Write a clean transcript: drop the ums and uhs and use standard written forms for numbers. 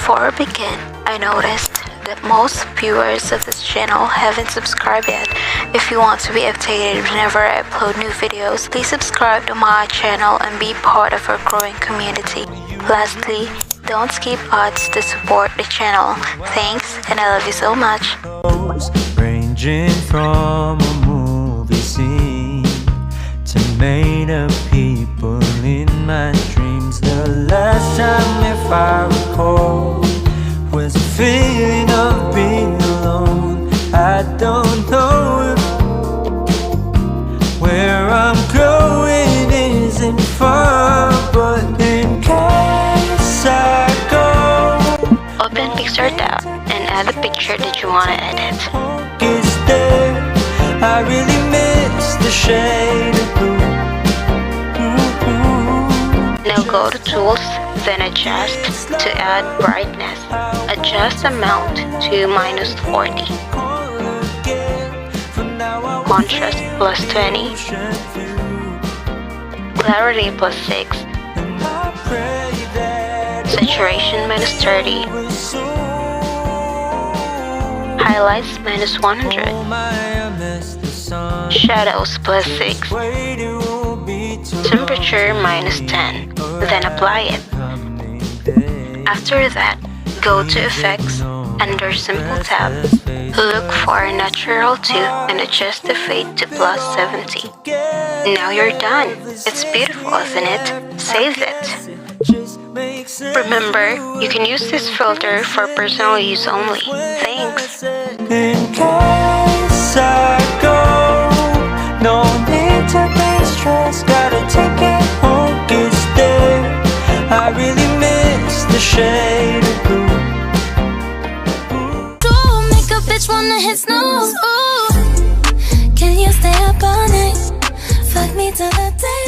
Before I begin, I noticed that most viewers of this channel haven't subscribed yet. If you want to be updated whenever I upload new videos, please subscribe to my channel and be part of our growing community. Lastly, don't skip ads to support the channel. Thanks, and I love you so much. Ranging from a movie scene to made up people in my dreams. The last time, if I recall, was a feeling of being alone. I don't know if where I'm going isn't far, but in case I go, Open Picsart app and add the picture that you want to edit. is there? I really miss the shade of blue. Now go to Tools, then Adjust to add Brightness. Adjust Amount to -40. Contrast +20. Clarity +6. Saturation -30. Highlights -100. Shadows +6. Temperature -10. Then apply it. After that, go to Effects, under Simple tab, look for Natural 2 and adjust the fade to +70. Now you're done. It's beautiful, isn't it? Save it. Remember, you can use this filter for personal use only. Thanks. In case I go, no need to be stressed. Gotta take it home, it's there. I really miss the shade of blue. Don't make a bitch wanna hit snooze. Ooh, can you stay up all night? Fuck me till the day